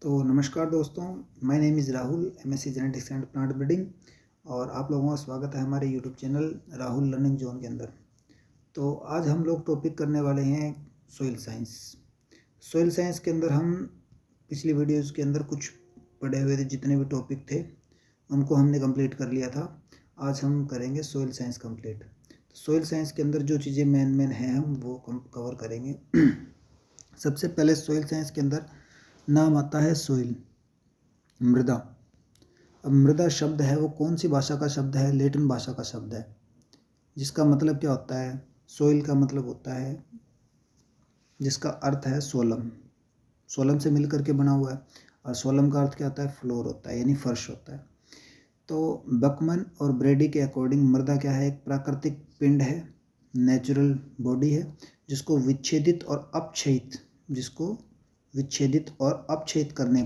तो नमस्कार दोस्तों, my name is Rahul, MSc genetics and plant breeding और आप लोगों का स्वागत है हमारे YouTube channel Rahul learning zone के अंदर। तो आज हम लोग टॉपिक करने वाले हैं सोइल साइंस। सोइल साइंस के अंदर हम पिछली वीडियोज़ के अंदर कुछ पढ़े हुए थे, जितने भी टॉपिक थे उनको हमने कंप्लीट कर लिया था। आज हम करेंगे सोइल साइंस कंप्लीट। तो सोइल साइंस के अंदर जो चीज़ें मेन हैं हम वो कवर करेंगे। सबसे पहले सोइल साइंस के अंदर नाम आता है सोइल, मृदा। अब मृदा शब्द है वो कौन सी भाषा का शब्द है? लैटिन भाषा का शब्द है, जिसका मतलब क्या होता है? सोइल का मतलब होता है, जिसका अर्थ है सोलम। सोलम से मिल करके बना हुआ है और सोलम का अर्थ क्या होता है? फ्लोर होता है, यानी फर्श होता है। तो बकमन और ब्रेडी के अकॉर्डिंग मृदा क्या है? एक प्राकृतिक पिंड है, नेचुरल बॉडी है, जिसको विच्छेदित और अपक्षयित करने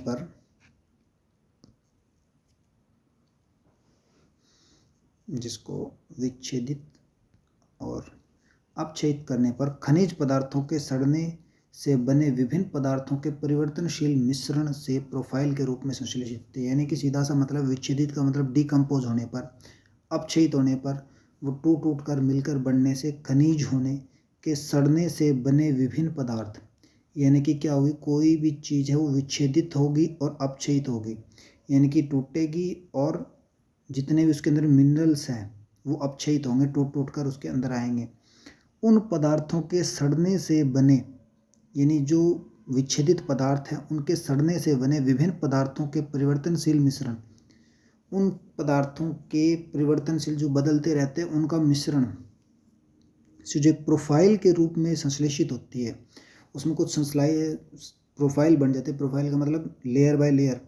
पर खनिज पदार्थों के सड़ने से बने विभिन्न पदार्थों के परिवर्तनशील मिश्रण से प्रोफाइल के रूप में संश्लेषित होते हैं। यानी कि सीधा सा मतलब विच्छेदित का मतलब डिकम्पोज होने पर, अपक्षयित होने पर, वो टूट कर मिलकर बनने से, खनिज होने के सड़ने से बने विभिन्न पदार्थ, यानी कि क्या होगी? कोई भी चीज़ है वो विच्छेदित होगी और अपक्षयित होगी, यानी कि टूटेगी और जितने भी उसके अंदर मिनरल्स हैं वो अपक्षयित होंगे, टूट कर उसके अंदर आएंगे। उन पदार्थों के सड़ने से बने, यानी जो विच्छेदित पदार्थ हैं उनके सड़ने से बने विभिन्न पदार्थों के परिवर्तनशील मिश्रण, उन पदार्थों के परिवर्तनशील जो बदलते रहते हैं उनका मिश्रण से जो एक प्रोफाइल के रूप में संश्लेषित होती है, उसमें कुछ प्रोफाइल बन जाते हैं। प्रोफाइल का मतलब लेयर बाय लेयर,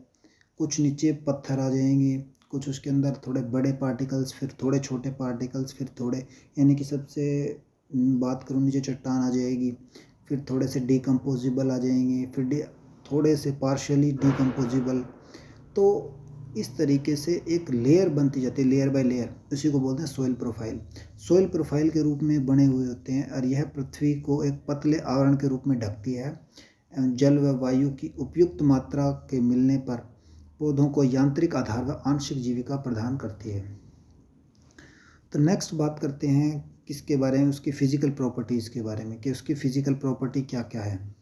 कुछ नीचे पत्थर आ जाएंगे, कुछ उसके अंदर थोड़े बड़े पार्टिकल्स, फिर थोड़े छोटे पार्टिकल्स, फिर थोड़े, यानी कि सबसे बात करूँ नीचे चट्टान आ जाएगी, फिर थोड़े से डिकम्पोजिबल आ जाएंगे, फिर थोड़े से पार्शियली डिकम्पोजिबल। तो इस तरीके से एक लेयर बनती जाती है, लेयर बाय लेयर, उसी को बोलते हैं सोइल प्रोफाइल। सोइल प्रोफाइल के रूप में बने हुए होते हैं और यह पृथ्वी को एक पतले आवरण के रूप में ढकती है एवं जल व वायु की उपयुक्त मात्रा के मिलने पर पौधों को यांत्रिक आधार व आंशिक जीविका प्रदान करती है। तो नेक्स्ट बात करते हैं किसके बारे में? उसकी फिजिकल प्रॉपर्टीज़ के बारे में, कि उसकी फिजिकल प्रॉपर्टी क्या क्या है।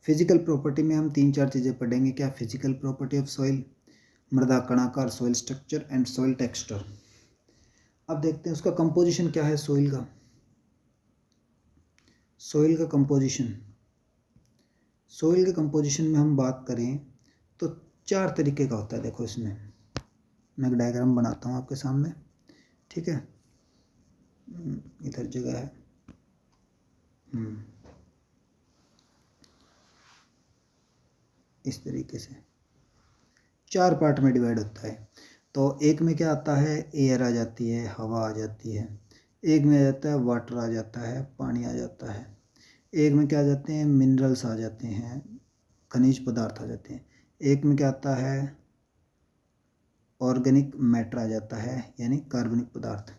फिजिकल प्रॉपर्टी में हम 3-4 चीज़ें पढ़ेंगे। क्या? फिजिकल प्रॉपर्टी ऑफ सॉइल, मृदा कणाकार, soil structure and soil texture. अब देखते हैं उसका कंपोजिशन क्या है सॉइल का। सॉइल का कंपोजिशन में हम बात करें तो 4 तरीके का होता है। देखो इसमें मैं एक डायग्राम बनाता हूँ आपके सामने, ठीक है? इधर जगह है। इस तरीके से 4 पार्ट में डिवाइड होता है। तो एक में क्या आता है? एयर आ जाती है, हवा आ जाती है। एक में आ जाता है वाटर आ जाता है, पानी आ जाता है। एक में क्या आ जाते हैं? मिनरल्स आ जाते हैं, खनिज पदार्थ आ जाते हैं। एक में क्या आता है? ऑर्गेनिक मैटर आ जाता है, यानी कार्बनिक पदार्थ।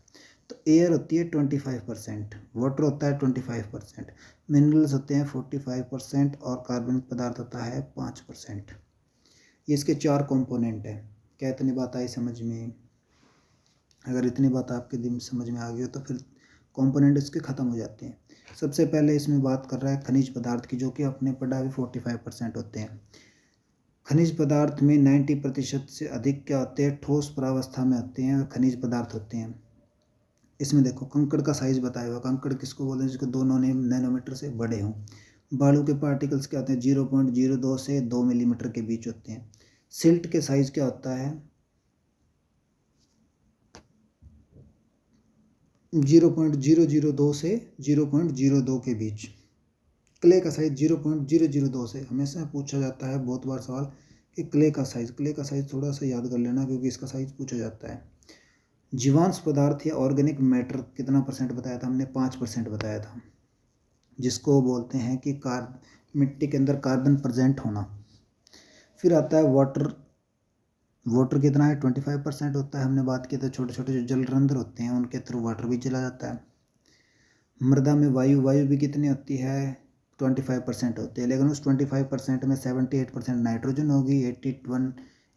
तो एयर होती है 25%, वाटर होता है 25%, मिनरल्स होते हैं 45% और कार्बनिक पदार्थ होता है 5%। ये इसके 4 कंपोनेंट हैं। क्या इतनी बात आई समझ में? अगर इतनी बात आपके दिन समझ में आ गई हो तो फिर कंपोनेंट इसके ख़त्म हो जाते हैं। सबसे पहले इसमें बात कर रहा है खनिज पदार्थ की, जो कि अपने पढ़ा भी 45% होते हैं। खनिज पदार्थ में 90% से अधिक क्या होते हैं? ठोस प्रावस्था में होते हैं और खनिज पदार्थ होते हैं। इसमें देखो कंकड़ का साइज बताया हुआ। कंकड़ किसको बोलते हैं? जिसको 2 नैनोमीटर से बड़े हों। बालू के पार्टिकल्स क्या होते हैं? 0.02 से 2 मिलीमीटर के बीच होते हैं। सिल्ट के साइज क्या होता है? 0.002 से 0.02 के बीच। क्ले का साइज 0.002 से, हमेशा पूछा जाता है बहुत बार सवाल कि क्ले का साइज थोड़ा सा याद कर लेना, क्योंकि इसका साइज पूछा जाता है। जीवांश पदार्थ या ऑर्गेनिक मैटर कितना परसेंट बताया था हमने? 5% बताया था, जिसको बोलते हैं कि मिट्टी के अंदर कार्बन प्रेजेंट होना। फिर आता है वाटर कितना है? 25% होता है। हमने बात की तो छोटे छोटे जो जल रंध्र होते हैं उनके थ्रू वाटर भी चला जाता है। मृदा में वायु भी कितनी होती है? 25% होती है, लेकिन उस 25% में 78% नाइट्रोजन होगी,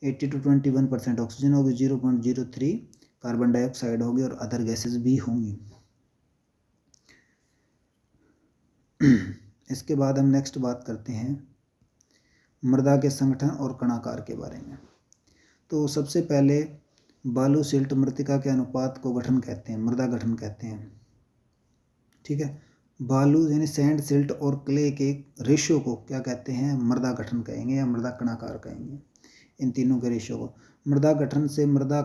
80 to 21% ऑक्सीजन होगी, 0.03 कार्बन डाइऑक्साइड होगी और अदर गैसेस भी होंगी। इसके बाद हम नेक्स्ट बात करते हैं मृदा के संगठन और कणाकार के बारे में। तो सबसे पहले बालू सिल्ट मृतिका के अनुपात को गठन कहते हैं, मृदा गठन कहते हैं। ठीक है, बालू यानी सैंड, सिल्ट और क्ले के रेशियो को क्या कहते हैं, मृदा गठन कहेंगे या मृदा कणाकार कहेंगे। इन तीनों के रेशियो को, मृदा गठन से मृदा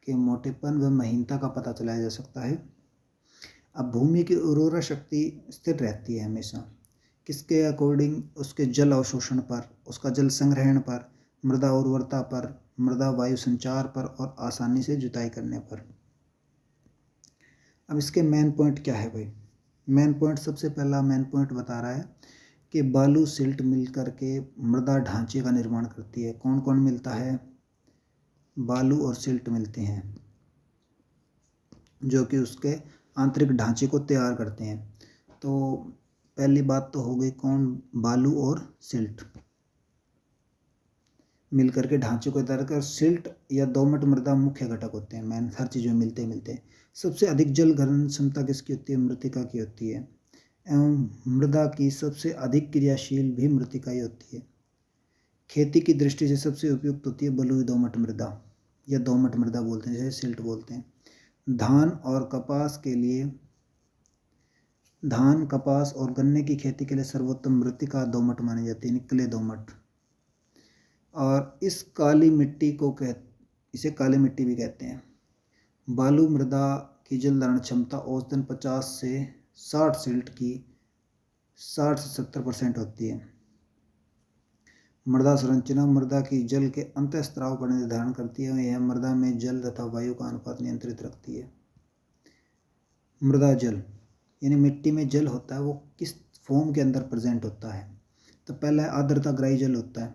के मोटेपन व महीनता का पता चलाया जा सकता है। अब भूमि की उर्वरा शक्ति स्थिर रहती है हमेशा, किसके अकॉर्डिंग, उसके जल अवशोषण पर, उसका जल संग्रहण पर, मृदा उर्वरता पर, मृदा वायु संचार पर और आसानी से जुताई करने पर। अब इसके मेन पॉइंट क्या है भाई, मेन पॉइंट, सबसे पहला मेन पॉइंट बता रहा है कि बालू सिल्ट मिलकर के मृदा ढांचे का निर्माण करती है। कौन कौन मिलता है, बालू और सिल्ट मिलते हैं जो कि उसके आंतरिक ढांचे को तैयार करते हैं। तो पहली बात तो हो गई कौन, बालू और सिल्ट मिलकर के ढांचे को तैयार कर। सिल्ट या दोमट मृदा मुख्य घटक होते हैं, मैन हर चीज़ में मिलते मिलते हैं। सबसे अधिक जल ग्रहण क्षमता किसकी होती है, मृतिका की होती है, एवं मृदा की सबसे अधिक क्रियाशील भी मृतिका ही होती है। खेती की दृष्टि से सबसे उपयुक्त होती है बलुई दोमट मृदा या दोमट मृदा बोलते हैं, जैसे सिल्ट बोलते हैं। धान और कपास के लिए, धान, कपास और गन्ने की खेती के लिए सर्वोत्तम मृतिका दोमट मानी जाती है, निकले दोमट। और इस काली मिट्टी को इसे काली मिट्टी भी कहते हैं। बालू मृदा की जल धारण क्षमता औसतन 50 से 60, सिल्ट की 60 से 70% होती है। मृदा संरचना मृदा की जल के अंतःस्त्राव पर निर्धारण करती है, यह मृदा में जल तथा वायु का अनुपात नियंत्रित रखती है। मृदा जल यानी मिट्टी में जल होता है, वो किस फॉर्म के अंदर प्रेजेंट होता है। तो पहला आर्द्रता ग्राही जल होता है,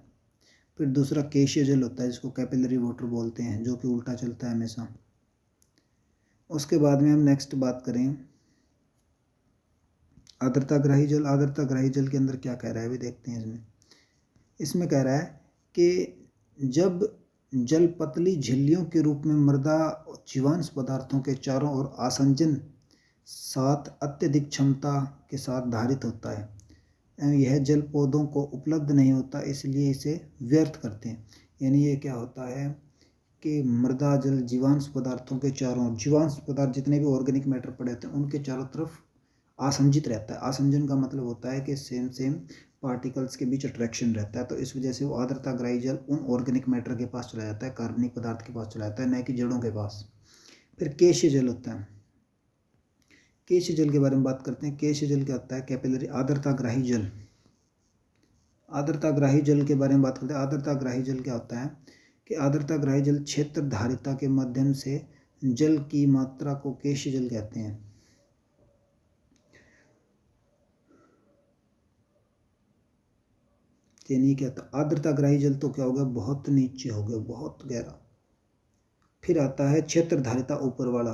फिर दूसरा केशीय जल होता है जिसको कैपिलरी वाटर बोलते हैं, जो कि उल्टा चलता है हमेशा। उसके बाद में हम नेक्स्ट बात करें आर्द्रता ग्राही जल। आर्द्रता ग्राही जल के अंदर क्या कह रहा है अभी देखते हैं। इसमें कह रहा है कि जब जल पतली झिल्लियों के रूप में मृदा जीवांश पदार्थों के चारों ओर आसंजन साथ अत्यधिक क्षमता के साथ धारित होता है, यह जल पौधों को उपलब्ध नहीं होता, इसलिए इसे व्यर्थ करते हैं। यानी ये क्या होता है कि मृदा जल जीवांश पदार्थों के चारों, जीवांश पदार्थ जितने भी ऑर्गेनिक मैटर पड़े होते हैं उनके चारों तरफ आसंजित रहता है। आसंजन का मतलब होता है कि सेम पार्टिकल्स के बीच अट्रैक्शन रहता है, तो इस वजह से वो आर्द्रता ग्राही जल उन ऑर्गेनिक मैटर के पास चला जाता है, कार्बनिक पदार्थ के पास चला जाता है, न कि जड़ों के पास। फिर केशीय जल होता है। केशीय जल के बारे में बात करते हैं। केशीय जल क्या होता है, कैपिलरी आर्द्रता ग्राही जल। आर्द्रता ग्राही जल के बारे में बात करते हैं। आर्द्रता ग्राही जल क्या होता है कि आर्द्रता ग्राही जल क्षेत्र धारिता के माध्यम से जल की मात्रा को केशीय जल कहते हैं। यानी क्या था, आर्द्रता ग्राही जल तो क्या हो गया, बहुत नीचे हो गया, बहुत गहरा। फिर आता है क्षेत्र धारिता ऊपर वाला,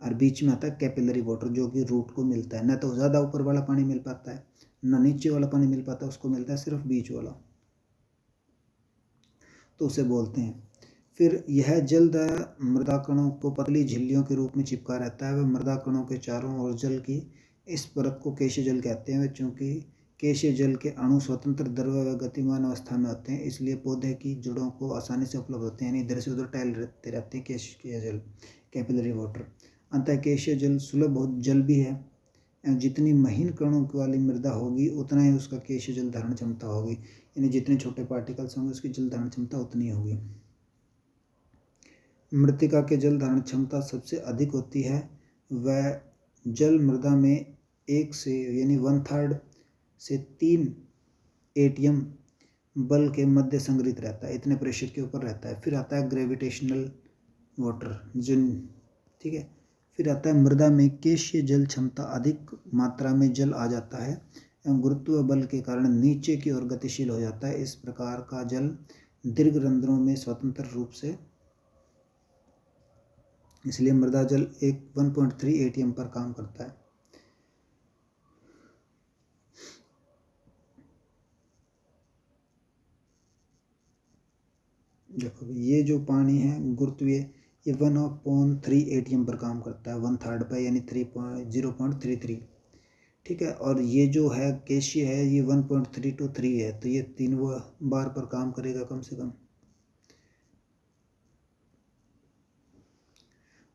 और बीच में आता है कैपिलरी वाटर, जो कि रूट को मिलता है। न तो ज़्यादा ऊपर वाला पानी मिल पाता है, न नीचे वाला पानी मिल पाता है, उसको मिलता है सिर्फ बीच वाला, तो उसे बोलते हैं। फिर यह जल्द मृदा कणों को पतली झिल्लियों के रूप में चिपका रहता है, वह मृदा कणों के चारों ओर जल की इस परत को केशीय जल कहते हैं। चूँकि केशीय जल के अणु स्वतंत्र द्रव व गतिमान अवस्था में होते हैं, इसलिए पौधे की जड़ों को आसानी से उपलब्ध होते हैं, यानी इधर से उधर टहलते रहते हैं केशीय जल, कैपिलरी वाटर। अतः केशीय जल सुलभ बहुत जल भी है, जितनी महीन कणों वाली मृदा होगी उतना ही उसका केशीय जल धारण क्षमता होगी, यानी जितने छोटे पार्टिकल्स होंगे उसकी जल धारण क्षमता उतनी होगी। मृतिका के जल धारण क्षमता सबसे अधिक होती है, वह जल मृदा में 1 से यानी 1/3 से 3 ATM बल के मध्य संग्रहित रहता है, इतने प्रेशर के ऊपर रहता है। फिर आता है ग्रेविटेशनल वाटर जिन, ठीक है। फिर आता है मृदा में केशीय जल क्षमता अधिक मात्रा में जल आ जाता है एवं गुरुत्व बल के कारण नीचे की ओर गतिशील हो जाता है। इस प्रकार का जल दीर्घ रंध्रों में स्वतंत्र रूप से, इसलिए मृदा जल 1.3 ATM पर काम करता है। देखो ये जो पानी है गुरुत्वीय, ये 1/3 ATM पर काम करता है, 1/3 पे, यानी 0.33। ठीक है, और ये जो है केशिय है ये 1.323 है, तो ये 3 बार पर काम करेगा कम से कम।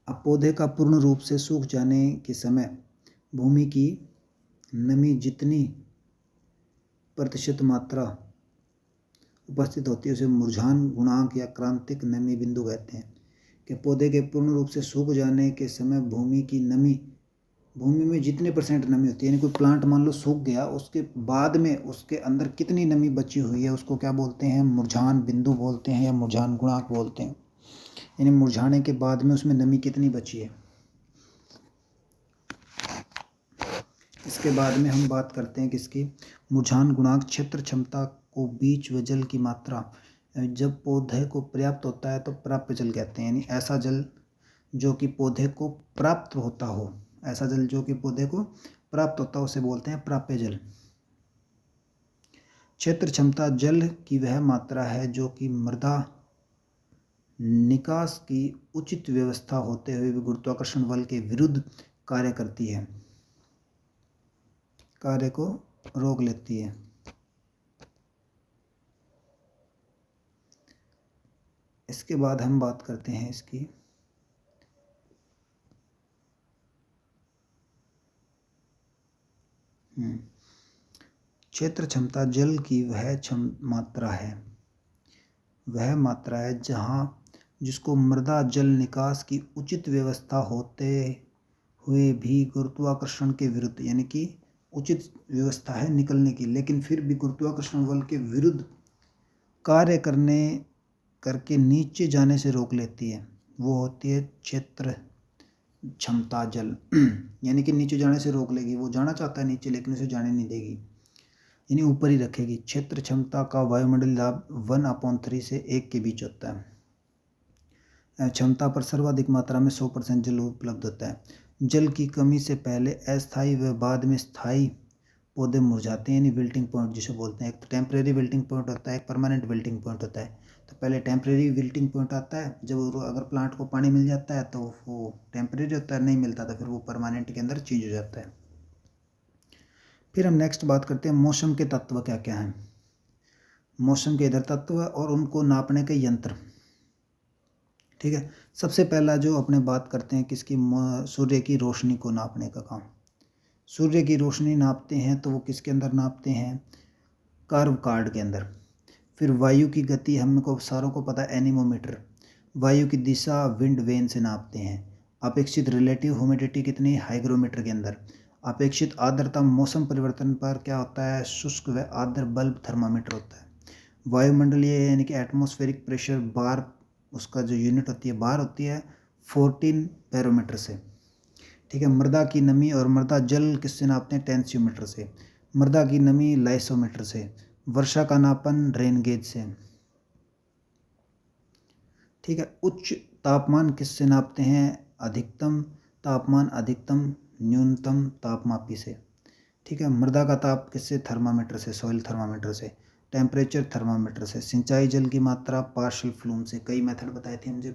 अब पौधे का पूर्ण रूप से सूख जाने के समय भूमि की नमी जितनी प्रतिशत मात्रा उपस्थित होती है उसे मुरझान गुणांक या क्रांतिक नमी बिंदु कहते हैं। कि पौधे के पूर्ण रूप से सूख जाने के समय भूमि की नमी, भूमि में जितने % नमी होती है, यानी कोई प्लांट मान लो सूख गया, उसके बाद में उसके अंदर कितनी नमी बची हुई है उसको क्या बोलते हैं, मुरझान बिंदु बोलते हैं या मुरझान गुणांक बोलते हैं। यानी मुरझाने के बाद में उसमें नमी कितनी बची है। इसके बाद में हम बात करते हैं किसकी, मुरझान गुणांक क्षेत्र क्षमता को बीज व जल की मात्रा। जब पौधे को पर्याप्त होता है तो प्राप्य जल कहते हैं, यानी ऐसा जल जो कि पौधे को प्राप्त होता हो, ऐसा जल जो कि पौधे को प्राप्त होता हो उसे बोलते हैं प्राप्य जल। क्षेत्र क्षमता जल की वह मात्रा है जो कि मृदा निकास की उचित व्यवस्था होते हुए भी गुरुत्वाकर्षण बल के विरुद्ध कार्य करती है, कार्य को रोक लेती है। इसके बाद हम बात करते हैं इसकी क्षेत्र क्षमता जल की वह मात्रा है जहाँ जिसको मृदा जल निकास की उचित व्यवस्था होते हुए भी गुरुत्वाकर्षण के विरुद्ध, यानी कि उचित व्यवस्था है निकलने की, लेकिन फिर भी गुरुत्वाकर्षण बल के विरुद्ध कार्य करके नीचे जाने से रोक लेती है, वो होती है क्षेत्र क्षमता जल। यानी कि नीचे जाने से रोक लेगी, वो जाना चाहता है नीचे लेकिन उसे जाने नहीं देगी, यानी ऊपर ही रखेगी। क्षेत्र क्षमता का वायुमंडलीय लाभ 1/3 से 1 के बीच होता है। क्षमता पर सर्वाधिक मात्रा में 100% जल उपलब्ध होता है। जल की कमी से पहले अस्थायी व बाद में स्थायी पौधे मुरझाते हैं, यानी विल्टिंग पॉइंट जिसे बोलते हैं। एक तो टेम्परेरी विल्टिंग पॉइंट होता है, एक परमानेंट विल्टिंग पॉइंट होता है। तो पहले टेम्परेरी विल्टिंग पॉइंट आता है, जब अगर प्लांट को पानी मिल जाता है तो वो टेम्परेरी होता है, नहीं मिलता तो फिर वो परमानेंट के अंदर चेंज हो जाता है। फिर हम नेक्स्ट बात करते हैं मौसम के तत्व क्या क्या हैं। मौसम के इधर तत्व और उनको नापने के यंत्र। ठीक है, सबसे पहला जो अपने बात करते हैं किसकी, सूर्य की रोशनी को नापने का काम। सूर्य की रोशनी नापते हैं तो वो किसके अंदर नापते हैं, कर्व कार्ड के अंदर। फिर वायु की गति हमको सारों को पता है, एनीमोमीटर। वायु की दिशा विंड वेन से नापते हैं। अपेक्षित रिलेटिव ह्यूमिडिटी कितनी, हाइग्रोमीटर के अंदर। अपेक्षित आर्द्रता मौसम परिवर्तन पर क्या होता है, शुष्क व आर्द्र बल्ब थर्मामीटर होता है। वायुमंडलीय यानी कि एटमॉस्फेरिक प्रेशर बार, उसका जो यूनिट होती है बार होती है 14 बैरोमीटर से। ठीक है, मृदा की नमी और मृदा जल किससे नापते हैं, टेंसियोमीटर से। मृदा की नमी लाइसोमीटर से। वर्षा का नापन रेन गेज से। ठीक है, उच्च तापमान किससे नापते हैं, अधिकतम तापमान अधिकतम न्यूनतम तापमापी से। ठीक है, मृदा का ताप किससे, थर्मामीटर से, सॉइल थर्मामीटर से। टेम्परेचर थर्मामीटर से। सिंचाई जल की मात्रा पार्शियल फ्लूम से। कई मेथड बताए थे हम, जब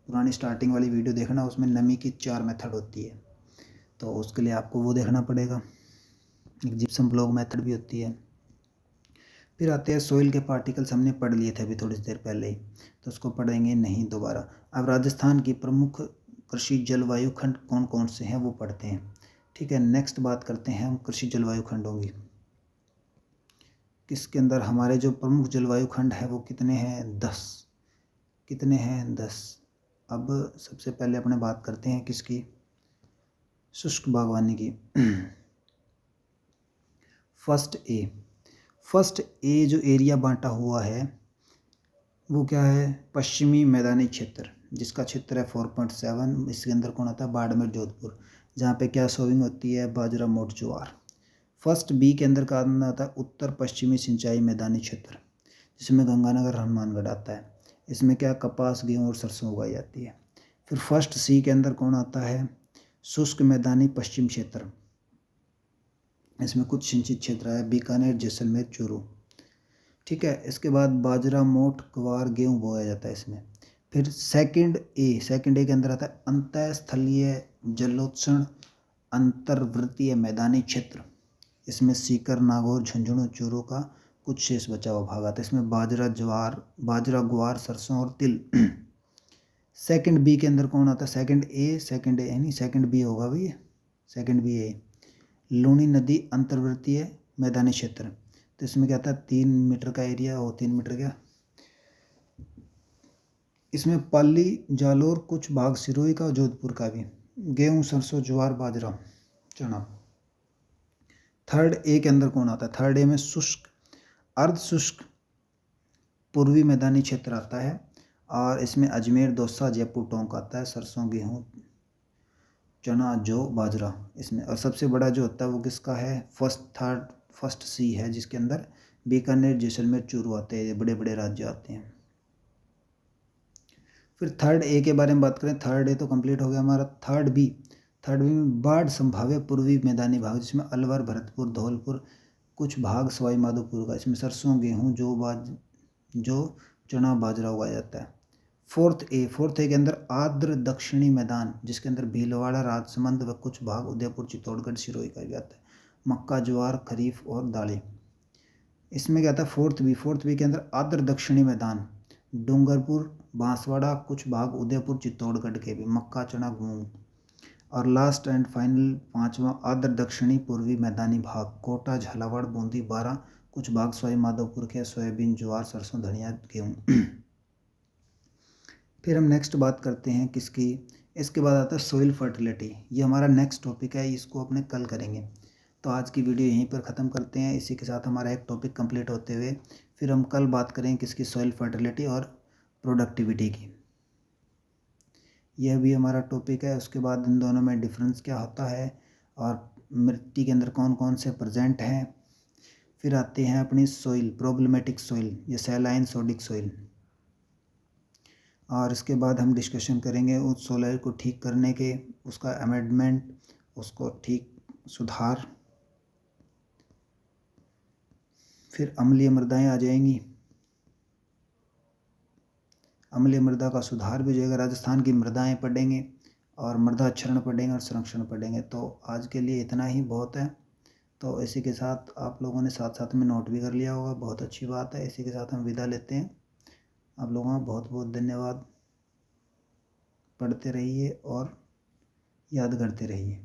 पुरानी स्टार्टिंग वाली वीडियो देखना, उसमें नमी की 4 मेथड होती है, तो उसके लिए आपको वो देखना पड़ेगा। एक जिप्सम ब्लॉक मेथड भी होती है। फिर आते हैं सोइल के पार्टिकल्स, हमने पढ़ लिए थे अभी थोड़ी देर पहले ही, तो उसको पढ़ेंगे नहीं दोबारा। अब राजस्थान की प्रमुख कृषि जलवायु खंड कौन कौन से हैं वो पढ़ते हैं। ठीक है, नेक्स्ट बात करते हैं हम कृषि जलवायु खंडों की। किसके अंदर हमारे जो प्रमुख जलवायु खंड है वो कितने हैं, 10। कितने हैं, 10। अब सबसे पहले अपने बात करते हैं किसकी, शुष्क बागवानी की। फर्स्ट ए जो एरिया बांटा हुआ है वो क्या है, पश्चिमी मैदानी क्षेत्र, जिसका क्षेत्र है 4.7। इसके अंदर कौन आता है, बाड़मेर जोधपुर, जहाँ पे क्या सोविंग होती है, बाजरा मोट ज्वार। फर्स्ट बी के अंदर का आता है उत्तर पश्चिमी सिंचाई मैदानी क्षेत्र, जिसमें गंगानगर हनुमानगढ़ आता है। इसमें क्या, कपास गेहूँ और सरसों उगाई जाती है। फिर फर्स्ट सी के अंदर कौन आता है, शुष्क मैदानी पश्चिम क्षेत्र। इसमें कुछ सिंचित क्षेत्र है, बीकानेर जैसलमेर चूरू। ठीक है। इसके बाद बाजरा, मोठ, ग्वार, गेहूँ बोया जाता है इसमें। फिर सेकंड ए के अंदर आता है अंतःस्थलीय जलोत्सर्ग अंतर्वृत्तीय मैदानी क्षेत्र। इसमें सीकर, नागौर, झुंझुनू, चूरू का कुछ शेष बचा हुआ भाग आता है। इसमें बाजरा, ग्वार, सरसों और तिल। सेकंड बी के अंदर कौन आता है? सेकंड ए नहीं, सेकंड बी होगा भैया, सेकंड बी ए। लूनी नदी अंतर्वृत्तीय मैदानी क्षेत्र। तो इसमें क्या आता है? 3 मीटर का एरिया हो, 3 मीटर क्या, इसमें पाली, जालोर, कुछ भाग सिरोही का और जोधपुर का भी। गेहूँ, सरसों, ज्वार, बाजरा, चना। थर्ड ए के अंदर कौन आता है? थर्ड ए में शुष्क, अर्ध शुष्क पूर्वी मैदानी क्षेत्र आता है और इसमें अजमेर, दौसा, जयपुर, टोंक आता है। सरसों, गेहूँ, चना, जौ, बाजरा इसमें। और सबसे बड़ा जो होता है वो किसका है? फर्स्ट सी है, जिसके अंदर बीकानेर, जैसलमेर, चूरू आते हैं, बड़े बड़े राज्य आते हैं। फिर थर्ड ए के बारे में बात करें, थर्ड ए तो कंप्लीट हो गया हमारा। थर्ड बी में बाढ़ संभाव्य पूर्वी मैदानी भाग, जिसमें अलवर, भरतपुर, धौलपुर, कुछ भाग सवाई माधोपुर का। इसमें सरसों, गेहूँ, जौ, चना, बाजरा उगाया जाता है। फोर्थ ए के अंदर आर्द्र दक्षिणी मैदान, जिसके अंदर भीलवाड़ा, राजसमंद व कुछ भाग उदयपुर, चित्तौड़गढ़, सिरोही का भी आता है। मक्का, ज्वार, खरीफ और दालें। इसमें क्या आता है? फोर्थ बी के अंदर आर्द्र दक्षिणी मैदान, डूंगरपुर, बांसवाड़ा, कुछ भाग उदयपुर, चित्तौड़गढ़ के भी। मक्का, चना, मूंग। और लास्ट एंड फाइनल पांचवा आर्द्र दक्षिणी पूर्वी मैदानी भाग, कोटा, झालावाड़, बूंदी, बारां, कुछ भाग सवाई माधोपुर के। सोयाबीन, ज्वार, सरसों, धनिया, गेहूँ। फिर हम नेक्स्ट बात करते हैं किसकी? इसके बाद आता है सोइल फर्टिलिटी। ये हमारा नेक्स्ट टॉपिक है, इसको अपने कल करेंगे। तो आज की वीडियो यहीं पर ख़त्म करते हैं। इसी के साथ हमारा एक टॉपिक कंप्लीट होते हुए फिर हम कल बात करेंगे किसकी? सोइल फर्टिलिटी और प्रोडक्टिविटी की। यह भी हमारा टॉपिक है। उसके बाद इन दोनों में डिफरेंस क्या होता है और मिट्टी के अंदर कौन कौन से प्रेजेंट हैं। फिर आते हैं अपनी सोइल, प्रॉब्लमेटिक सोइल, ये सैलाइन सोडिक सोइल। और इसके बाद हम डिस्कशन करेंगे उस सोइल को ठीक करने के, उसका अमेंडमेंट, उसको ठीक सुधार। फिर अम्लीय मृदाएँ आ जाएंगी, अम्लीय मृदा का सुधार भी हो जाएगा। राजस्थान की मृदाएँ पढ़ेंगे और मृदा क्षरण पढ़ेंगे और संरक्षण पढ़ेंगे। तो आज के लिए इतना ही बहुत है। तो इसी के साथ आप लोगों ने साथ साथ में नोट भी कर लिया होगा, बहुत अच्छी बात है। इसी के साथ हम विदा लेते हैं। आप लोगों का बहुत बहुत धन्यवाद। पढ़ते रहिए और याद करते रहिए।